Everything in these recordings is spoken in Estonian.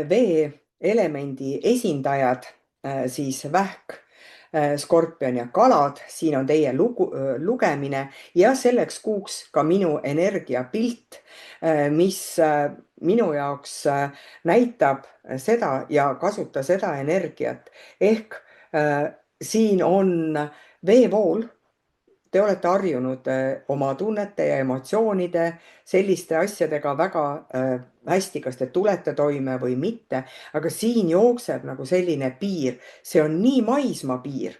vee elemendi esindajad, siis vähk, skorpion ja kalad, siin on teie lugemine ja selleks kuuks ka minu energiapilt, mis minu jaoks näitab seda ja kasuta seda energiat. Ehk siin on veevool. Te olete harjunud oma tunnete ja emotsioonide selliste asjadega väga hästi, kas te tulete toime või mitte, aga siin jookseb nagu selline piir. See on nii maismaa piir,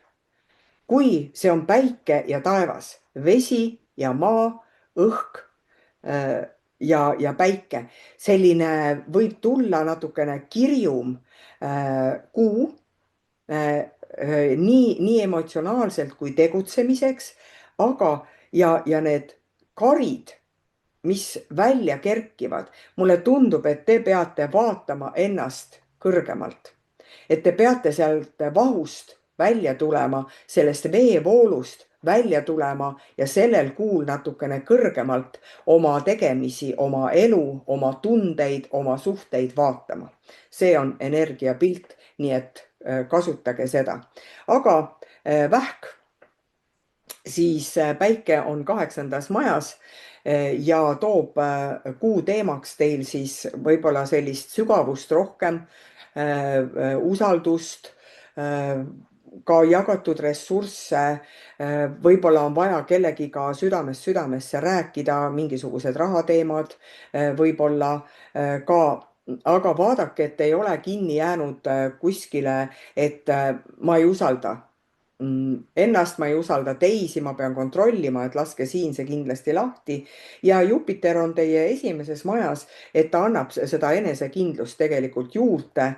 kui see on päike ja taevas, vesi ja maa, õhk ja päike. Selline võib tulla natukene kirjum kuu, nii emotsionaalselt kui tegutsemiseks, aga ja need karid, mis välja kerkivad, mulle tundub, et te peate vaatama ennast kõrgemalt. Et te peate sealt vahust välja tulema, sellest veevoolust välja tulema ja sellel kuul natukene kõrgemalt oma tegemisi, oma elu, oma tundeid, oma suhteid vaatama. See on energiapilt, nii et kasutage seda. Aga vähk, siis päike on 8. majas ja toob kuu teemaks teil siis võib-olla sellist sügavust rohkem, usaldust, ka jagatud ressursse, võib-olla on vaja kellegiga südamest südamesse rääkida, mingisugused rahateemad võib-olla ka, aga vaadake, et ei ole kinni jäänud kuskile, et ma ei usalda ennast, ma ei usalda teisi, ma pean kontrollima, et laske siin see kindlasti lahti. Ja Jupiter on teie esimeses majas, et ta annab seda enesekindlust tegelikult juurde.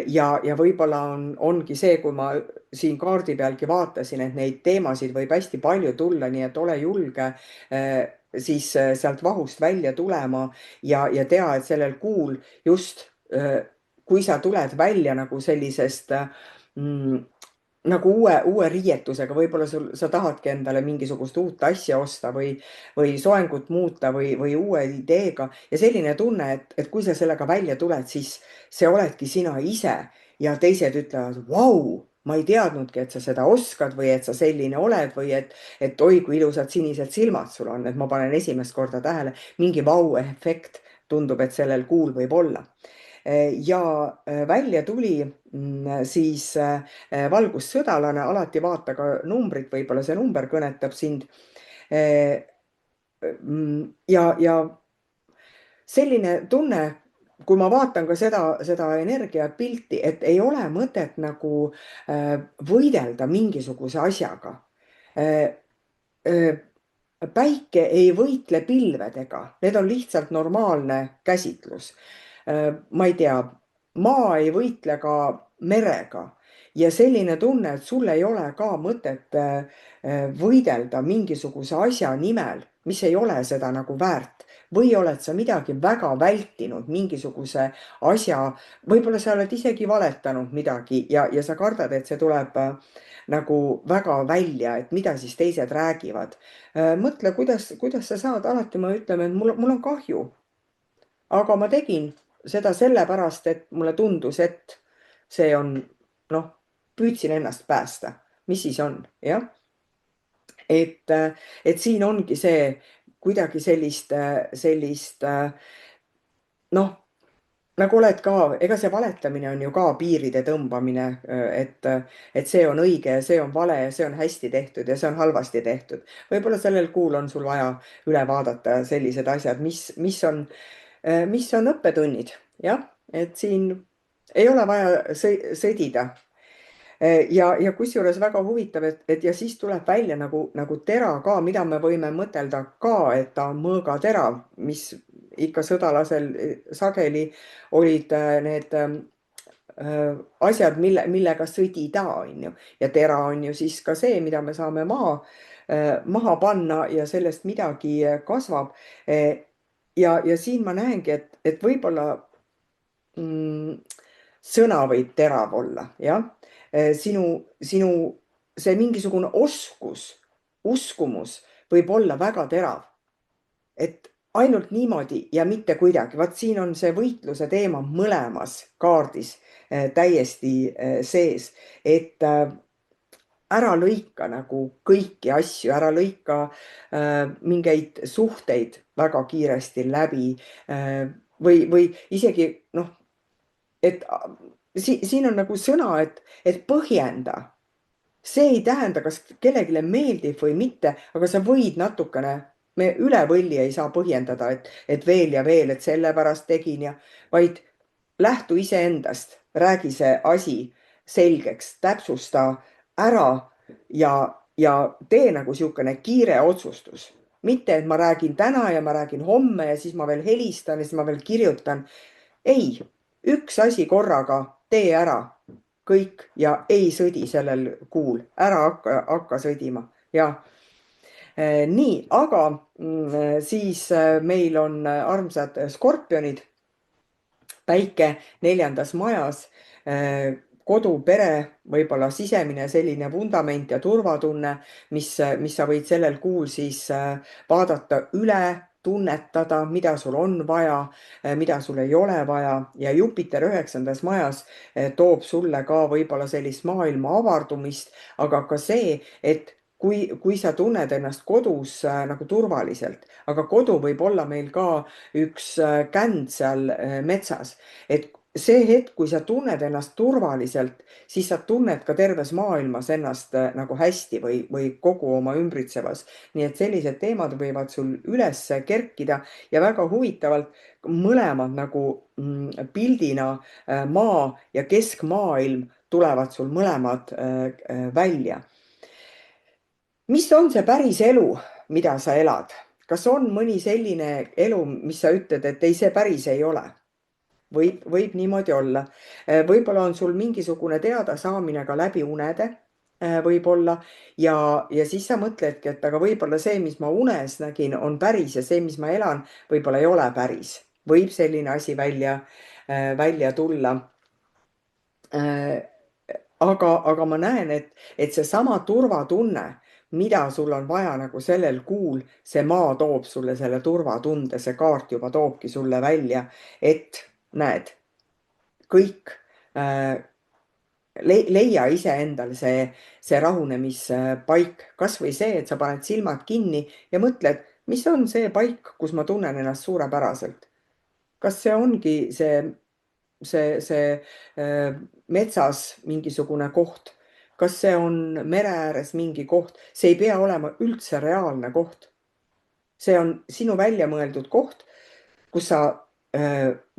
Ja võib-olla ongi see, kui ma siin kaardi pealgi vaatasin, et neid teemasid võib hästi palju tulla, nii et ole julge siis sealt vahust välja tulema ja tea, et sellel kuul just kui sa tuled välja nagu sellisest nagu uue riietusega, võib-olla sa tahadki endale mingisugust uut asja osta või soengut muuta või uue ideega ja selline tunne, et kui sa sellega välja tuled, siis see oledki sina ise ja teised ütlevad, vau, ma ei teadnudki, et sa seda oskad või et sa selline oled või et oi, kui ilusad sinised silmad sul on, et ma panen esimest korda tähele, mingi vau-efekt tundub, et sellel kuul võib olla. Ja välja tuli siis valgussõdalane, alati vaata ka numbrit, võib-olla see number kõnetab sind. Ja selline tunne, kui ma vaatan ka seda energiapilti, et ei ole mõtet nagu võidelda mingisuguse asjaga. Päike ei võitle pilvedega, need on lihtsalt normaalne käsitlus. Ma ei tea, maa ei võitle ka merega ja selline tunne, et sul ei ole ka mõtet võidelda mingisuguse asja nimel, mis ei ole seda nagu väärt. Või oled sa midagi väga vältinud, mingisuguse asja, võib-olla sa oled isegi valetanud midagi ja sa kardad, et see tuleb nagu väga välja, et mida siis teised räägivad. Mõtle, kuidas sa saad, alati me ütleme, et mul on kahju. Aga ma tegin seda sellepärast, et mulle tundus, et see on, püüdsin ennast päästa. Mis siis on, jah? Et siin ongi see kuidagi sellist, nagu oled ka, ega see valetamine on ju ka piiride tõmbamine, et see on õige ja see on vale ja see on hästi tehtud ja see on halvasti tehtud. Võib-olla sellel kuul on sul vaja üle vaadata sellised asjad, mis on õppetunnid, jah, et siin ei ole vaja sõdida. Ja kusjuures väga huvitav, et ja siis tuleb välja nagu tera ka, mida me võime mõtelda ka, et ta on mõõgaterav, mis ikka sõdalasel sageli olid need asjad, millega sõdida, on ju. Ja tera on ju siis ka see, mida me saame maha panna ja sellest midagi kasvab. Ja siin ma näengi, et võib-olla sõna võib terav olla, jah. Sinu see mingisugune oskus, uskumus võib olla väga terav. Et ainult niimoodi ja mitte kuidagi. Vaat siin on see võitluse teema mõlemas kaardis täiesti sees, et ära lõika nagu kõiki asju, ära lõika mingeid suhteid väga kiiresti läbi või isegi noh, et siin on nagu sõna, et põhjenda. See ei tähenda, kas kellelegi meeldib või mitte, aga sa võid natukene, me üle võlli ei saa põhjendada, et veel ja veel, et sellepärast tegin ja, vaid lähtu iseendast, räägi see asi selgeks, täpsusta ära ja tee nagu niisugune kiire otsustus. Mitte, et ma räägin täna ja ma räägin homme ja siis ma veel helistan ja siis ma veel kirjutan. Ei, üks asi korraga, tee ära kõik ja ei sõdi sellel kuul, ära hakka sõdima ja nii, aga siis meil on armsad skorpionid, päike 4. majas, kodu, pere, võib-olla sisemine selline vundament ja turvatunne, mis sa võid sellel kuul siis vaadata üle, tunnetada, mida sul on vaja, mida sul ei ole vaja ja Jupiter 9. majas toob sulle ka võib-olla sellist maailma avardumist, aga ka see, et kui sa tunned ennast kodus nagu turvaliselt, aga kodu võib olla meil ka üks känd seal metsas, et see hetk, kui sa tunned ennast turvaliselt, siis sa tunned ka terves maailmas ennast nagu hästi või kogu oma ümbritsevas. Nii et sellised teemad võivad sul üles kerkida ja väga huvitavalt mõlemad nagu pildina maa ja keskmaailm tulevad sul mõlemad välja. Mis on see päris elu, mida sa elad? Kas on mõni selline elu, mis sa ütled, et ei, see päris ei ole? Võib niimoodi olla. Võib-olla on sul mingisugune teadasaamine ka läbi unede võib-olla ja siis sa mõtledki, et aga võib-olla see, mis ma unes nägin, on päris ja see, mis ma elan, võib-olla ei ole päris. Võib selline asi välja tulla. Aga ma näen, et seesama turvatunne, mida sul on vaja nagu sellel kuul, see maa toob sulle selle turvatunde, see kaart juba toobki sulle välja, et näed, kõik leia iseendal see rahunemispaik, kas või see, et sa paned silmad kinni ja mõtled, mis on see paik, kus ma tunnen ennast suurepäraselt. Kas see ongi see metsas mingisugune koht, kas see on mere ääres mingi koht, see ei pea olema üldse reaalne koht. See on sinu välja mõeldud koht, kus sa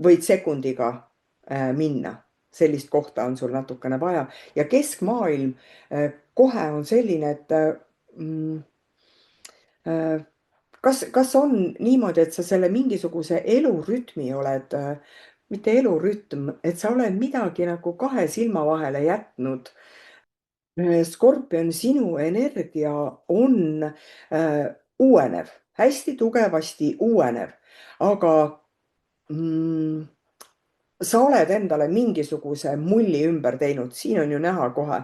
võid sekundiga minna. Sellist kohta on sul natukene vaja ja keskmaailm kohe on selline, et kas on niimoodi, et sa selle mingisuguse elurütmi oled, mitte elurütm, et sa oled midagi nagu kahe silma vahele jätnud. Skorpion, sinu energia on uuenev, hästi tugevasti uuenev, aga sa oled endale mingisuguse mulli ümber teinud, siin on ju näha kohe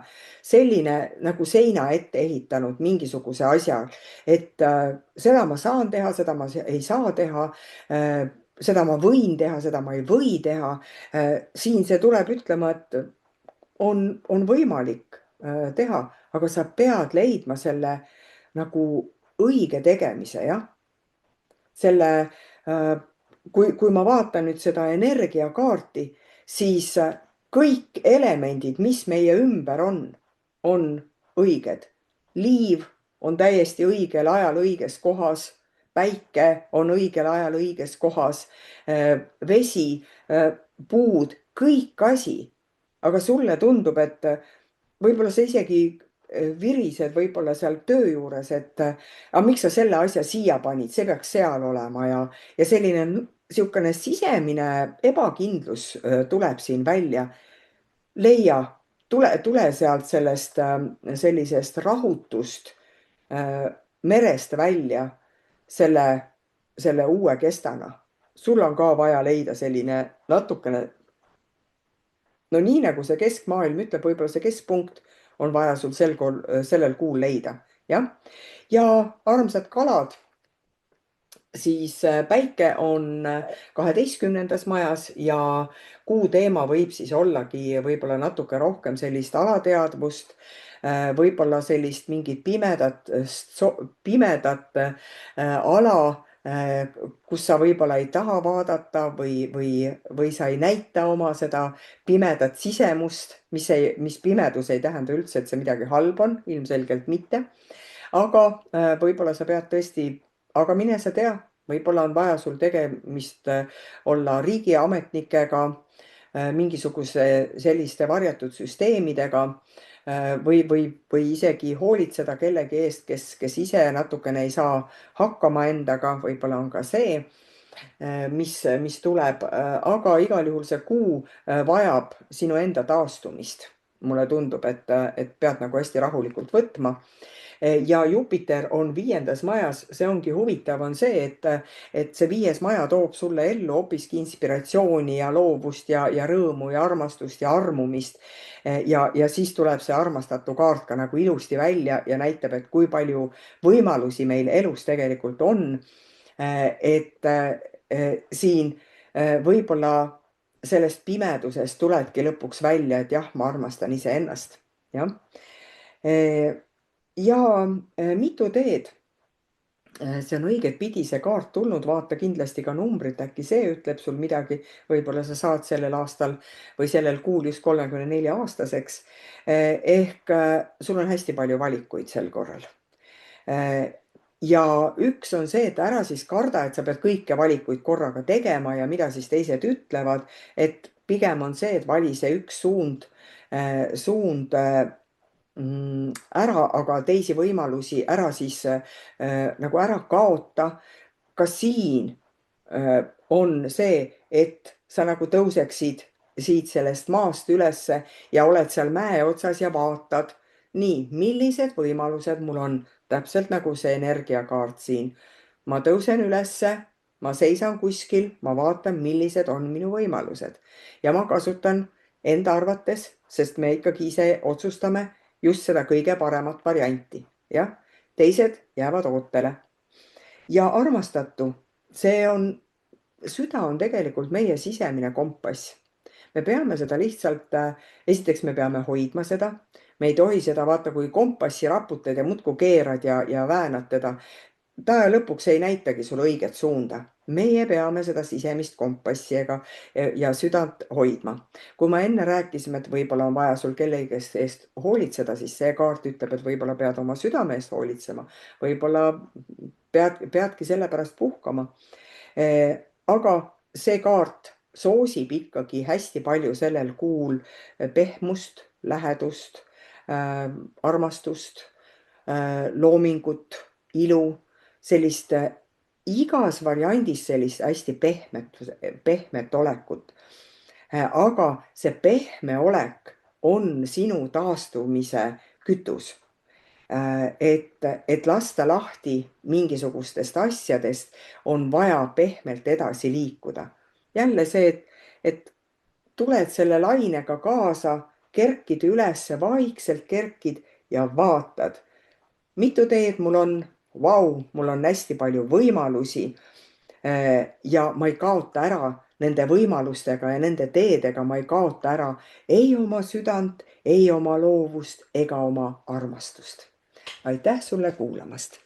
selline nagu seina ette ehitanud mingisuguse asja, et seda ma saan teha, seda ma ei saa teha, seda ma võin teha, seda ma ei või teha. Siin see tuleb ütlema, et on võimalik teha, aga sa pead leidma selle nagu õige tegemise, jah. Kui ma vaatan nüüd seda energiakaarti, siis kõik elemendid, mis meie ümber on õiged. Liiv on täiesti õigel ajal õiges kohas, päike on õigel ajal õiges kohas, vesi, puud, kõik asi. Aga sulle tundub, et võib-olla sa isegi virised võib-olla seal töö juures, et aga miks sa selle asja siia panid, see peaks seal olema ja selline niisugune sisemine ebakindlus tuleb siin välja. Leia, tule sealt sellest sellisest rahutust merest välja selle uue kestana. Sul on ka vaja leida selline natukene, no nii nagu see keskmaailm ütleb, võib-olla see keskpunkt on vaja sul sellel kuul leida, jah. Ja armsad kalad, siis päike on 12. majas ja kuu teema võib siis ollagi võib-olla natuke rohkem sellist alateadvust, võib-olla sellist mingit pimedat ala, kus sa võib-olla ei taha vaadata või sa ei näita oma seda pimedat sisemust, mis pimedus ei tähenda üldse, et see midagi halb on, ilmselgelt mitte. Aga võib-olla sa pead tõesti, aga mine sa tea, võib-olla on vaja sul tegemist olla riigiametnikega, mingisuguse selliste varjatud süsteemidega või isegi hoolitseda kellegi eest, kes ise natukene ei saa hakkama endaga, võib-olla on ka see, mis tuleb, aga igal juhul see kuu vajab sinu enda taastumist. Mulle tundub, et pead nagu hästi rahulikult võtma. Ja Jupiter on 5. majas, see ongi huvitav, on see, et see 5. maja toob sulle ellu hoopiski inspiratsiooni ja loovust ja rõõmu ja armastust ja armumist. Ja siis tuleb see armastatu kaart ka nagu ilusti välja ja näitab, et kui palju võimalusi meil elus tegelikult on. Et siin võib-olla sellest pimedusest tuledki lõpuks välja, et jah, ma armastan iseennast, jah. Ja mitu teed? See on õigetpidi see kaart tulnud, vaata kindlasti ka numbrit, äkki see ütleb sul midagi, võib-olla sa saad sellel aastal või sellel kuul just 34-aastaseks. Ehk sul on hästi palju valikuid sel korral. Ja üks on see, et ära siis karda, et sa pead kõike valikuid korraga tegema ja mida siis teised ütlevad, et pigem on see, et vali see üks suund ära, aga teisi võimalusi ära siis nagu ära kaota. Ka siin on see, et sa nagu tõuseksid siit sellest maast ülesse ja oled seal mäe otsas ja vaatad, nii, millised võimalused mul on, täpselt nagu see energiakaart siin. Ma tõusen ülesse, ma seisan kuskil, ma vaatan, millised on minu võimalused ja ma kasutan enda arvates, sest me ikkagi ise otsustame just seda kõige paremat varianti, jah, teised jäävad ootele. Ja armastatu, süda on tegelikult meie sisemine kompass. Me peame seda lihtsalt, esiteks me peame hoidma seda, me ei tohi seda vaata, kui kompassi raputad ja muudkui keerad ja väänad teda, ta lõpuks ei näitagi sulle õiget suunda. Meie peame seda sisemist kompassi ja südant hoidma. Kui ma enne rääkisime, et võib-olla on vaja sul kellegi eest hoolitseda, siis see kaart ütleb, et võib-olla pead oma südame eest hoolitsema. Võib-olla peadki selle pärast puhkama. Aga see kaart soosib ikkagi hästi palju sellel kuul pehmust, lähedust, armastust, loomingut, ilu, sellist igas variandis sellist hästi pehmet olekut. Aga see pehme olek on sinu taastumise kütus. Et lasta lahti mingisugustest asjadest, on vaja pehmelt edasi liikuda. Jälle see, et tuled selle lainega kaasa, kerkid ülesse, vaikselt kerkid ja vaatad, mitu teed mul on. Vau, mul on hästi palju võimalusi ja ma ei kaota ära nende võimalustega ja nende teedega, ma ei kaota ära ei oma südant, ei oma loovust ega oma armastust. Aitäh sulle kuulamast!